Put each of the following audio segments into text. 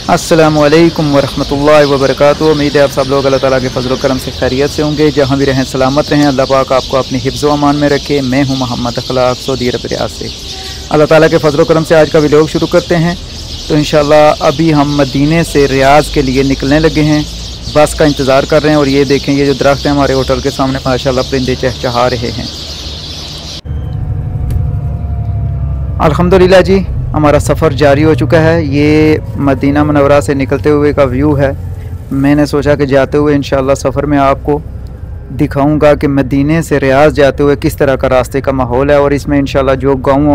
अस्सलामुअलैकुम वरहमतुल्लाहि वबरकातुहू। उम्मीद है आप सब लोग अल्लाह ताला के फजल करम से खैरियत से होंगे, जहाँ भी रहें सलामत रहें। अल्लाह पाक आपको अपनी हिफ्ज़ व अमान में रखे। मैं हूँ मोहम्मद अखलाक, सऊदी अरब रियाद से। अल्लाह ताला के फजल करम से आज का व्लॉग शुरू करते हैं। तो इंशाल्लाह अभी हम मदीने से रियाज के लिए निकलने लगे हैं, बस का इंतज़ार कर रहे हैं। और ये देखें, ये जो दरख्त है हमारे होटल के सामने, माशाल्लाह परिंदे चहचहा रहे हैं। अल्हम्दुलिल्लाह जी, हमारा सफ़र जारी हो चुका है। ये मदीना मुनव्वरा से निकलते हुए का व्यू है। मैंने सोचा कि जाते हुए इंशाल्लाह सफ़र में आपको दिखाऊंगा कि मदीने से रियाज जाते हुए किस तरह का रास्ते का माहौल है। और इसमें इंशाल्लाह जो गाँव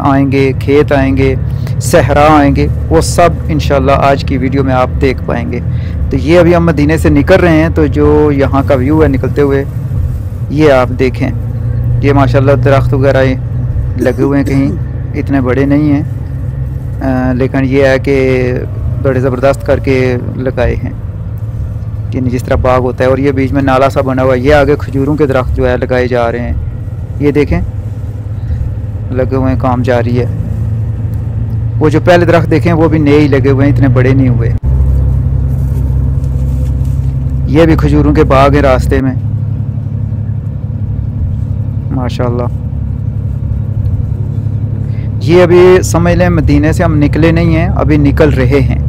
आएंगे, खेत आएंगे, सहरा आएंगे, वो सब इंशाल्लाह आज की वीडियो में आप देख पाएंगे। तो ये अभी हम मदीने से निकल रहे हैं, तो जो यहाँ का व्यू है निकलते हुए, ये आप देखें। ये माशाल्लाह दरख्त वगैरह लगे हुए हैं, कहीं इतने बड़े नहीं हैं, लेकिन ये है कि बड़े ज़बरदस्त करके लगाए हैं, कि जिस तरह बाग होता है। और ये बीच में नाला सा बना हुआ है। ये आगे खजूरों के दरख्त जो है लगाए जा रहे हैं, ये देखें लगे हुए हैं, काम जारी है। वो जो पहले दरख्त देखें वो भी नए ही लगे हुए हैं, इतने बड़े नहीं हुए। ये भी खजूरों के बाग है रास्ते में, माशाल्लाह। ये अभी समझ लें मदीने से हम निकले नहीं हैं, अभी निकल रहे हैं।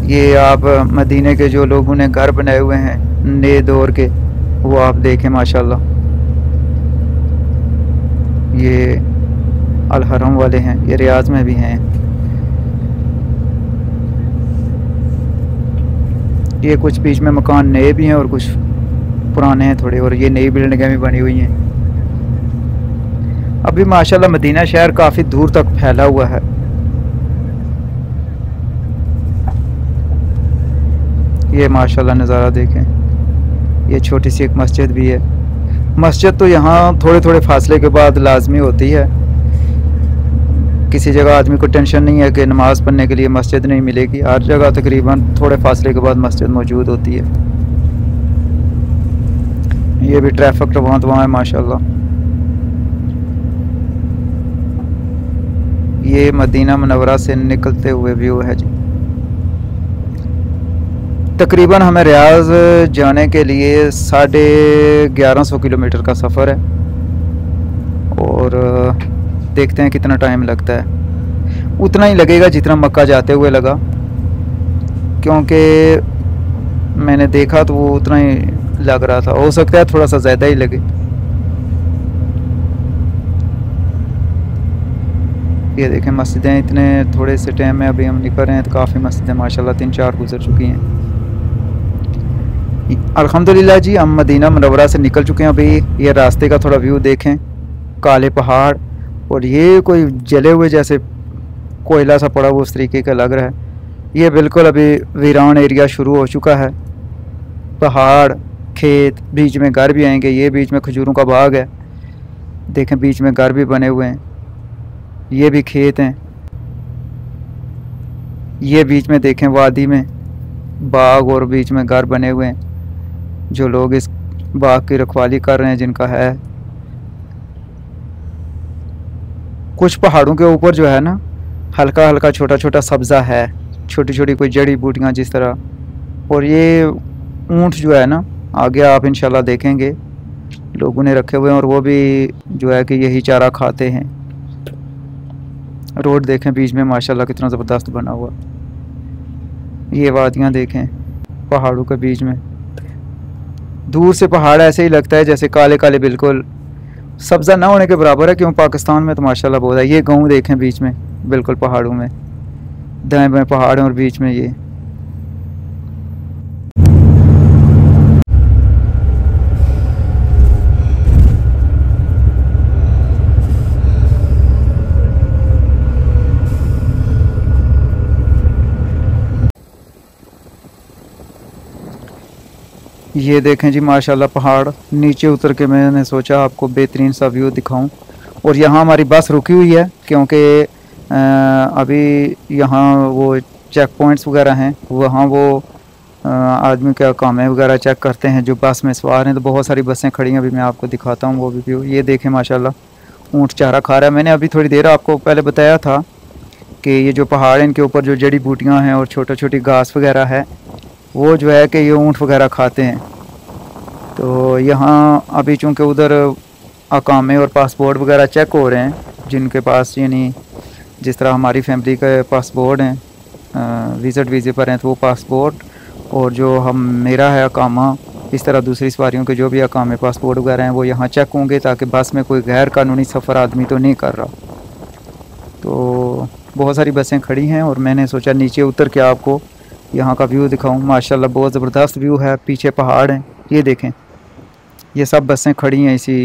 ये आप मदीने के जो लोगों ने घर बनाए हुए हैं नए दौर के, वो आप देखें माशाल्लाह। ये अल हरम वाले हैं, ये रियाज में भी हैं। ये कुछ बीच में मकान नए भी हैं और कुछ पुराने हैं थोड़े, और ये नई बिल्डिंगें भी बनी हुई हैं। अभी माशाल्लाह मदीना शहर काफ़ी दूर तक फैला हुआ है। ये माशाल्लाह नज़ारा देखें। ये छोटी सी एक मस्जिद भी है। मस्जिद तो यहाँ थोड़े थोड़े फासले के बाद लाजमी होती है। किसी जगह आदमी को टेंशन नहीं है कि नमाज़ पढ़ने के लिए मस्जिद नहीं मिलेगी। हर जगह तकरीबन थोड़े फासले के बाद मस्जिद मौजूद होती है। ये भी ट्रैफिक तो वहाँ है माशाल्लाह। ये मदीना मुनव्वरा से निकलते हुए व्यू है जी। तकरीबन हमें रियाज जाने के लिए 1150 किलोमीटर का सफ़र है, और देखते हैं कितना टाइम लगता है। उतना ही लगेगा जितना मक्का जाते हुए लगा, क्योंकि मैंने देखा तो वो उतना ही लग रहा था। हो सकता है थोड़ा सा ज़्यादा ही लगे। ये देखें मस्जिदें, इतने थोड़े से टाइम में अभी हम निकल रहे हैं तो काफ़ी मस्जिदें माशाल्लाह 3-4 गुजर चुकी हैं। अल्हम्दुलिल्लाह जी, हम मदीना मुनव्वरा से निकल चुके हैं। अभी ये रास्ते का थोड़ा व्यू देखें, काले पहाड़, और ये कोई जले हुए जैसे कोयला सा पड़ा हुआ उस तरीके का लग रहा है। ये बिल्कुल अभी वीरान एरिया शुरू हो चुका है। पहाड़, खेत, बीच में घर भी आएंगे। ये बीच में खजूरों का बाग है, देखें बीच में घर भी बने हुए हैं। ये भी खेत हैं। ये बीच में देखें वादी में बाग और बीच में घर बने हुए हैं। जो लोग इस बाग की रखवाली कर रहे हैं, जिनका है। कुछ पहाड़ों के ऊपर जो है ना, हल्का हल्का छोटा छोटा सब्ज़ा है, छोटी छोटी कोई जड़ी बूटियाँ जिस तरह। और ये ऊँट जो है ना, आगे आप इंशाल्लाह देखेंगे लोगों ने रखे हुए हैं, और वो भी जो है कि यही चारा खाते हैं। रोड देखें बीच में माशाल्लाह कितना ज़बरदस्त बना हुआ। ये वादियाँ देखें पहाड़ों के बीच में। दूर से पहाड़ ऐसे ही लगता है जैसे काले काले, बिल्कुल सब्ज़ा ना होने के बराबर है। क्यों, पाकिस्तान में तो माशाल्लाह बहुत है। ये गाँव देखें बीच में, बिल्कुल पहाड़ों में, दाएं बाएं पहाड़ हैं और बीच में ये। ये देखें जी माशाल्लाह पहाड़। नीचे उतर के मैंने सोचा आपको बेहतरीन सा व्यू दिखाऊं। और यहाँ हमारी बस रुकी हुई है, क्योंकि अभी यहाँ वो चेक पॉइंट्स वगैरह हैं, वहाँ वो आदमी का कामें वगैरह चेक करते हैं जो बस में सवार हैं। तो बहुत सारी बसें खड़ी हैं, अभी मैं आपको दिखाता हूँ वो भी व्यू। ये देखें माशाल्लाह ऊँट चारा खा रहा है। मैंने अभी थोड़ी देर आपको पहले बताया था कि ये जो पहाड़ हैं इनके ऊपर जो जड़ी बूटियाँ हैं और छोटी छोटी घास वगैरह है वो जो है कि ये ऊँट वगैरह खाते हैं। तो यहाँ अभी चूँकि उधर अकामे और पासपोर्ट वगैरह चेक हो रहे हैं जिनके पास, यानी जिस तरह हमारी फैमिली के पासपोर्ट हैं विज़िट वीज़े पर हैं तो वो पासपोर्ट, और जो मेरा है अकामा, इस तरह दूसरी सवारियों के जो भी अकामे पासपोर्ट वगैरह हैं वो यहाँ चेक होंगे ताकि बस में कोई गैर कानूनी सफ़र आदमी तो नहीं कर रहा। तो बहुत सारी बसें खड़ी हैं और मैंने सोचा नीचे उतर के आपको यहाँ का व्यू दिखाऊं। माशाल्लाह बहुत ज़बरदस्त व्यू है, पीछे पहाड़ हैं, ये देखें, ये सब बसें खड़ी हैं इसी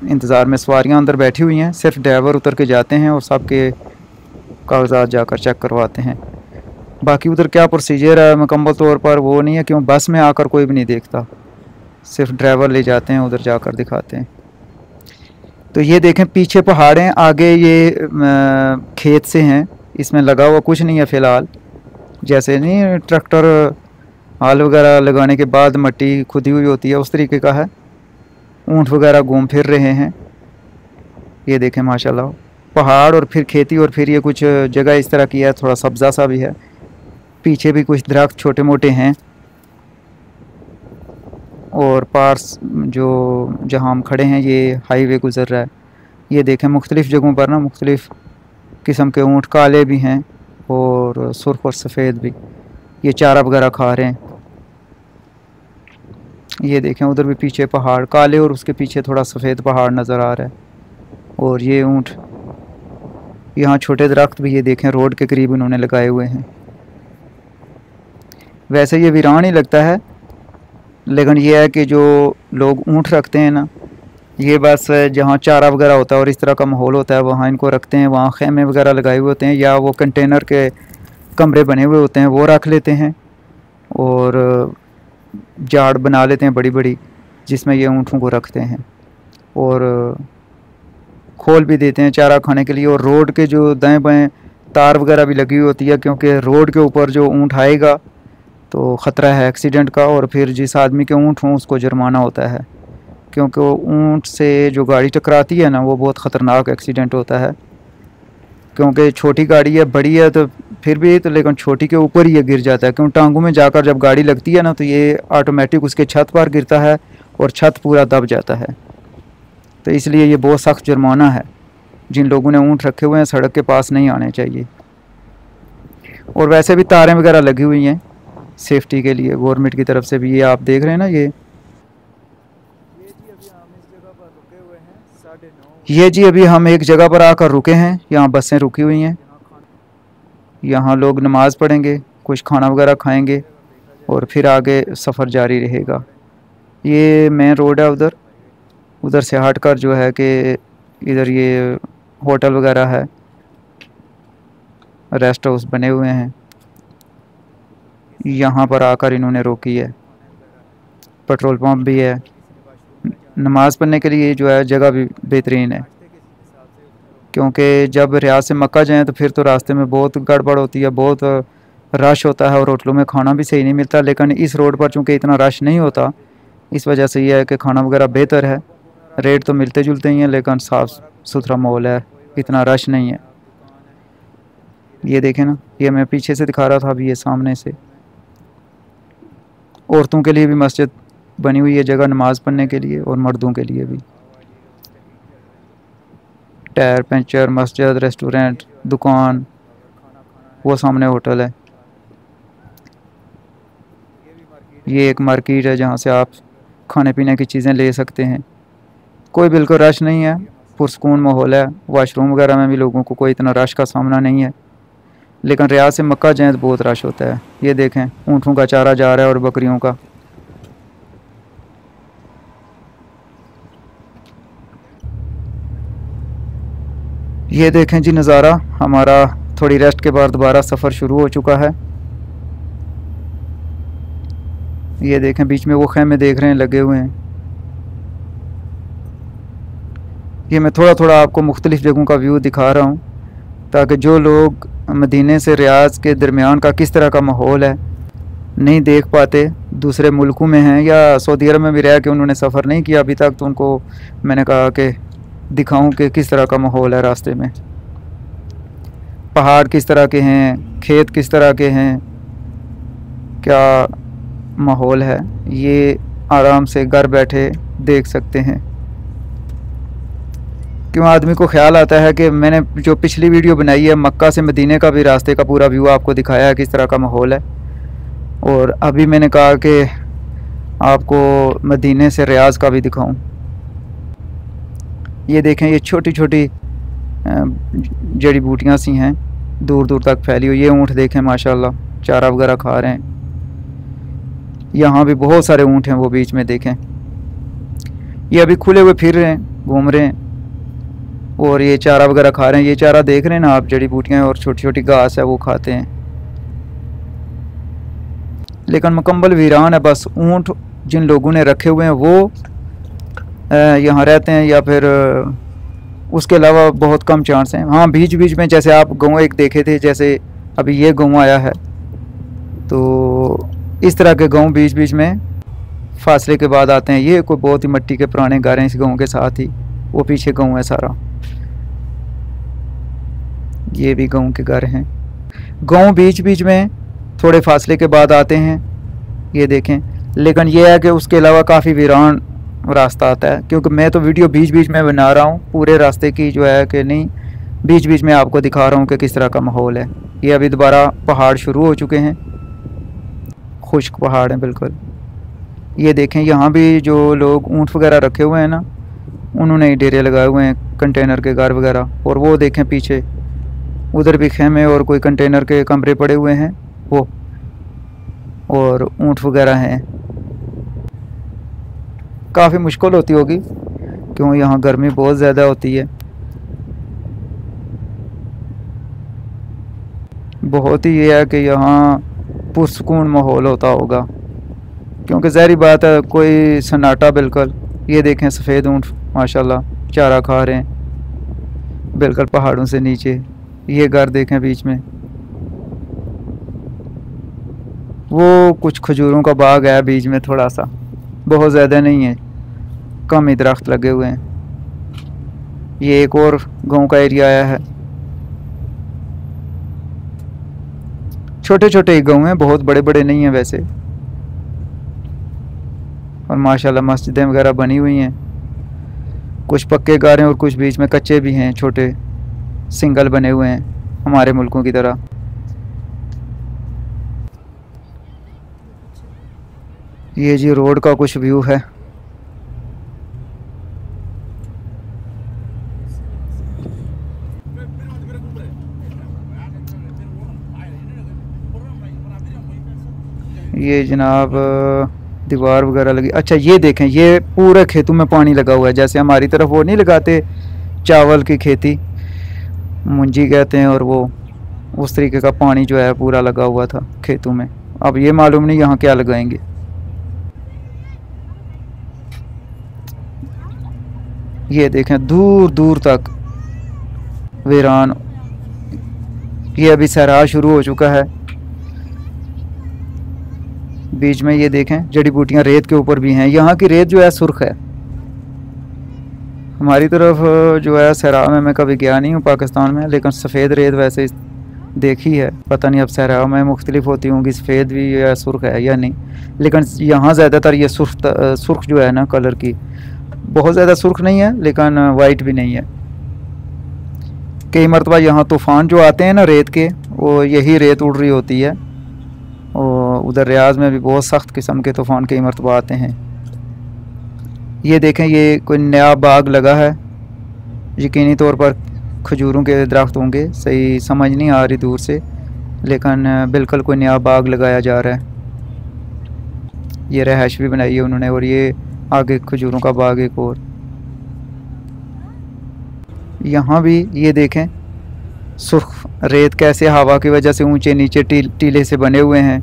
इंतज़ार में। सवारियाँ अंदर बैठी हुई हैं, सिर्फ ड्राइवर उतर के जाते हैं और सबके कागजात जाकर चेक करवाते हैं। बाकी उधर क्या प्रोसीजर है मुकम्मल तौर पर वो नहीं है, क्यों बस में आकर कोई भी नहीं देखता, सिर्फ ड्राइवर ले जाते हैं उधर जाकर दिखाते हैं। तो ये देखें पीछे पहाड़ हैं, आगे ये खेत से हैं, इसमें लगा हुआ कुछ नहीं है फ़िलहाल। जैसे नहीं ट्रैक्टर हाल वगैरह लगाने के बाद मट्टी खुदी हुई होती है, उस तरीके का है। ऊँट वगैरह घूम फिर रहे हैं। ये देखें माशाल्लाह पहाड़ और फिर खेती और फिर ये कुछ जगह इस तरह की है, थोड़ा सब्ज़ा सा भी है। पीछे भी कुछ दरख्त छोटे मोटे हैं और पार्स जो जहाँ हम खड़े हैं ये हाईवे गुज़र रहा है। ये देखें मुख्तलिफ़ जगहों पर ना मुख्तलिफ़ किस्म के ऊँट, काले भी हैं और सुर्ख और सफ़ेद भी, ये चारा वगैरह खा रहे हैं। ये देखें उधर भी पीछे पहाड़ काले और उसके पीछे थोड़ा सफ़ेद पहाड़ नज़र आ रहा है। और ये ऊँट, यहाँ छोटे दरख्त भी ये देखें रोड के करीब इन्होंने लगाए हुए हैं। वैसे ये वीरान ही लगता है, लेकिन ये है कि जो लोग ऊँट रखते हैं ना, ये बस जहाँ चारा वगैरह होता है और इस तरह का माहौल होता है वहाँ इनको रखते हैं। वहाँ खेमे वगैरह लगाए हुए होते हैं या वो कंटेनर के कमरे बने हुए होते हैं वो रख लेते हैं और जाड़ बना लेते हैं बड़ी बड़ी, जिसमें ये ऊँटों को रखते हैं और खोल भी देते हैं चारा खाने के लिए। और रोड के जो दाएं बाएं तार वगैरह भी लगी हुई होती है, क्योंकि रोड के ऊपर जो ऊँट आएगा तो ख़तरा है एक्सीडेंट का, और फिर जिस आदमी के ऊँट हों उसको जुर्माना होता है, क्योंकि वो ऊँट से जो गाड़ी टकराती है ना वो बहुत ख़तरनाक एक्सीडेंट होता है। क्योंकि छोटी गाड़ी है, बड़ी है तो फिर भी तो, लेकिन छोटी के ऊपर ही ये गिर जाता है, क्योंकि टांगों में जाकर जब गाड़ी लगती है ना तो ये ऑटोमेटिक उसके छत पर गिरता है और छत पूरा दब जाता है। तो इसलिए ये बहुत सख्त जुर्माना है। जिन लोगों ने ऊँट रखे हुए हैं सड़क के पास नहीं आने चाहिए। और वैसे भी तारें वगैरह लगी हुई हैं सेफ्टी के लिए गवर्नमेंट की तरफ से भी। ये आप देख रहे हैं ना, ये जी अभी हम एक जगह पर आकर रुके हैं, यहाँ बसें रुकी हुई हैं, यहाँ लोग नमाज़ पढ़ेंगे, कुछ खाना वगैरह खाएंगे और फिर आगे सफ़र जारी रहेगा। ये मेन रोड है, उधर से हट कर जो है कि इधर ये होटल वगैरह है, रेस्ट हाउस बने हुए हैं। यहाँ पर आकर इन्होंने रोकी है। पेट्रोल पंप भी है, नमाज़ पढ़ने के लिए जो है जगह भी बेहतरीन है। क्योंकि जब रियाद से मक्का जाएँ तो फिर तो रास्ते में बहुत गड़बड़ होती है, बहुत रश होता है और होटलों में खाना भी सही नहीं मिलता। लेकिन इस रोड पर चूँकि इतना रश नहीं होता, इस वजह से यह है कि खाना वगैरह बेहतर है। रेट तो मिलते जुलते ही हैं लेकिन साफ़ सुथरा माहौल है, इतना रश नहीं है। ये देखें ना, ये मैं पीछे से दिखा रहा था, अभी ये सामने से। औरतों के लिए भी मस्जिद बनी हुई है, जगह नमाज़ पढ़ने के लिए, और मर्दों के लिए भी। टायर पंचर, मस्जिद, रेस्टोरेंट, दुकान, वो सामने होटल है। ये एक मार्केट है जहाँ से आप खाने पीने की चीज़ें ले सकते हैं। कोई बिल्कुल रश नहीं है, पुरसकून माहौल है। वॉशरूम वगैरह में भी लोगों को कोई इतना रश का सामना नहीं है। लेकिन रियाद से मक्का जाएँ तो बहुत रश होता है। ये देखें ऊँटों का चारा जा रहा है और बकरियों का। ये देखें जी नज़ारा, हमारा थोड़ी रेस्ट के बाद दोबारा सफ़र शुरू हो चुका है। ये देखें बीच में वो खेमे देख रहे हैं लगे हुए हैं। ये मैं थोड़ा थोड़ा आपको मुख्तलिफ़ जगहों का व्यू दिखा रहा हूँ ताकि जो लोग मदीने से रियाद के दरमियान का किस तरह का माहौल है नहीं देख पाते, दूसरे मुल्कों में हैं या सऊदी अरब में भी रह के उन्होंने सफ़र नहीं किया अभी तक, तो उनको मैंने कहा कि दिखाऊं कि किस तरह का माहौल है रास्ते में। पहाड़ किस तरह के हैं, खेत किस तरह के हैं, क्या माहौल है, ये आराम से घर बैठे देख सकते हैं। क्यों आदमी को ख्याल आता है कि मैंने जो पिछली वीडियो बनाई है मक्का से मदीने का भी रास्ते का पूरा व्यू आपको दिखाया है किस तरह का माहौल है, और अभी मैंने कहा कि आपको मदीने से रियाज का भी दिखाऊं। ये देखें, ये छोटी छोटी जड़ी बूटियाँ सी हैं दूर दूर तक फैली हुई। ये ऊँट देखें माशाल्लाह चारा वगैरह खा रहे हैं। यहाँ भी बहुत सारे ऊँट हैं, वो बीच में देखें, ये अभी खुले हुए फिर रहे हैं, घूम रहे हैं, और ये चारा वगैरह खा रहे हैं। ये चारा देख रहे हैं ना आप, जड़ी बूटियाँ और छोटी छोटी घास है वो खाते हैं। लेकिन मुकम्मल वीरान है, बस ऊँट जिन लोगों ने रखे हुए हैं वो यहाँ रहते हैं, या फिर उसके अलावा बहुत कम चांस हैं। हाँ, बीच बीच में जैसे आप गाँव एक देखे थे, जैसे अभी ये गाँव आया है, तो इस तरह के गाँव बीच बीच में फासले के बाद आते हैं। ये कोई बहुत ही मिट्टी के पुराने घर हैं इस गाँव के साथ ही, वो पीछे गाँव है सारा, ये भी गाँव के घर हैं। गाँव बीच बीच में थोड़े फासले के बाद आते हैं, ये देखें। लेकिन ये है कि उसके अलावा काफ़ी वीरान रास्ता आता है, क्योंकि मैं तो वीडियो बीच बीच में बना रहा हूँ पूरे रास्ते की जो है कि नहीं, बीच बीच में आपको दिखा रहा हूँ कि किस तरह का माहौल है। ये अभी दोबारा पहाड़ शुरू हो चुके हैं, खुश्क पहाड़ हैं बिल्कुल। ये देखें, यहाँ भी जो लोग ऊँट वगैरह रखे हुए हैं ना, उन्होंने ही डेरे लगाए हुए हैं, कंटेनर के घर वगैरह। और वो देखें पीछे, उधर भी खेमे और कोई कंटेनर के कमरे पड़े हुए हैं वो, और ऊँट वगैरह हैं। काफ़ी मुश्किल होती होगी, क्यों यहाँ गर्मी बहुत ज़्यादा होती है। बहुत ही ये है कि यहाँ पुरसुकून माहौल होता होगा, क्योंकि ज़ाहिर बात है कोई सन्नाटा बिल्कुल। ये देखें सफ़ेद ऊँट माशाल्लाह चारा खा रहे हैं बिल्कुल पहाड़ों से नीचे। ये घर देखें बीच में, वो कुछ खजूरों का बाग है बीच में, थोड़ा सा, बहुत ज़्यादा नहीं है, कम ही दरख्त लगे हुए हैं। ये एक और गांव का एरिया आया है, छोटे छोटे ही गांव हैं, बहुत बड़े बड़े नहीं हैं वैसे। और माशाल्लाह मस्जिदें वगैरह बनी हुई हैं, कुछ पक्के घर हैं और कुछ बीच में कच्चे भी हैं, छोटे सिंगल बने हुए हैं हमारे मुल्कों की तरह। ये जी रोड का कुछ व्यू है। ये जनाब दीवार वगैरह लगी। अच्छा ये देखें, ये पूरे खेतों में पानी लगा हुआ है, जैसे हमारी तरफ वो नहीं लगाते चावल की खेती, मुंजी कहते हैं, और वो उस तरीके का पानी जो है पूरा लगा हुआ था खेतों में। अब ये मालूम नहीं यहाँ क्या लगाएंगे। ये देखें दूर दूर तक वीरान। ये अभी सहरा शुरू हो चुका है बीच में। ये देखें जड़ी बूटियाँ रेत के ऊपर भी हैं। यहाँ की रेत जो है सुर्ख है, हमारी तरफ जो है सहरा में मैं कभी गया नहीं हूँ पाकिस्तान में, लेकिन सफ़ेद रेत वैसे देखी है। पता नहीं अब सहरा में मुख्तलिफ होती होंगी, सफ़ेद भी या सुर्ख है या नहीं, लेकिन यहाँ ज़्यादातर ये सुर्ख जो है ना कलर की, बहुत ज़्यादा सुर्ख नहीं है लेकिन वाइट भी नहीं है। कई मरतबा यहाँ तूफ़ान जो आते हैं ना रेत के, वो यही रेत उड़ रही होती है। और उधर रियाज में भी बहुत सख्त किस्म के तूफ़ान कई मरतबा आते हैं। ये देखें, ये कोई नया बाग लगा है, यकीनी तौर पर खजूरों के दरख्त होंगे, सही समझ नहीं आ रही दूर से, लेकिन बिल्कुल कोई नया बाग लगाया जा रहा है। ये रहायश भी बनाई है उन्होंने, और ये आगे खजूरों का बाग एक और। यहाँ भी ये देखें सुर्ख रेत कैसे हवा की वजह से ऊंचे नीचे टीले से बने हुए हैं,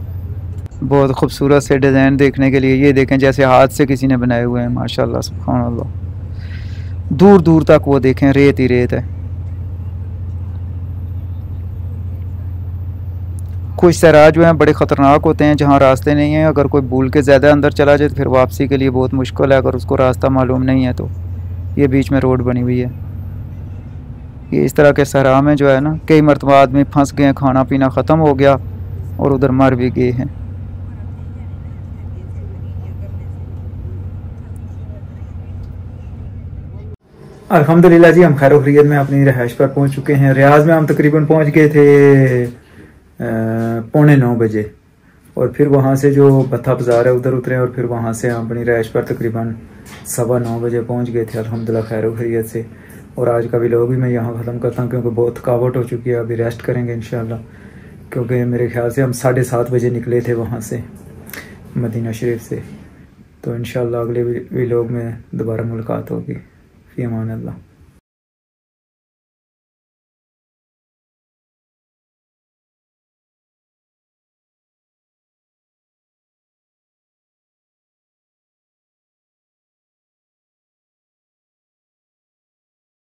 बहुत खूबसूरत से डिज़ाइन देखने के लिए। ये देखें जैसे हाथ से किसी ने बनाए हुए हैं, माशाल्लाह सुभान अल्लाह। दूर दूर तक वो देखें रेत ही रेत है। कुछ सहरा जो हैं बड़े ख़तरनाक होते हैं, जहाँ रास्ते नहीं हैं, अगर कोई भूल के ज़्यादा अंदर चला जाए तो फिर वापसी के लिए बहुत मुश्किल है, अगर उसको रास्ता मालूम नहीं है तो। ये बीच में रोड बनी हुई है। ये इस तरह के सहरा में जो है ना कई मरतबा आदमी फंस गए, खाना पीना ख़त्म हो गया और उधर मर भी गए हैं। अल्हम्दुलिल्लाह जी, हम खैर खैरियत में अपनी रहाइश पर पहुंच चुके हैं। रियाज में हम तकरीबन पहुंच गए थे 8:45 बजे, और फिर वहाँ से जो बत्था बाज़ार है उधर उतरे, और फिर वहाँ से हम अपनी रहाइश पर तकरीबन 9:15 बजे पहुँच गए थे अल्हम्दुलिल्लाह खैर खैरियत से। और आज का व्लॉग भी मैं यहाँ ख़त्म करता हूँ क्योंकि बहुत थकावट हो चुकी है। अभी रेस्ट करेंगे इंशाल्लाह, क्योंकि मेरे ख्याल से हम 7:30 बजे निकले थे वहाँ से मदीना शरीफ से। तो इंशाल्लाह अगले व्लॉग में दोबारा मुलाकात होगी। फ़ी अमान अल्लाह।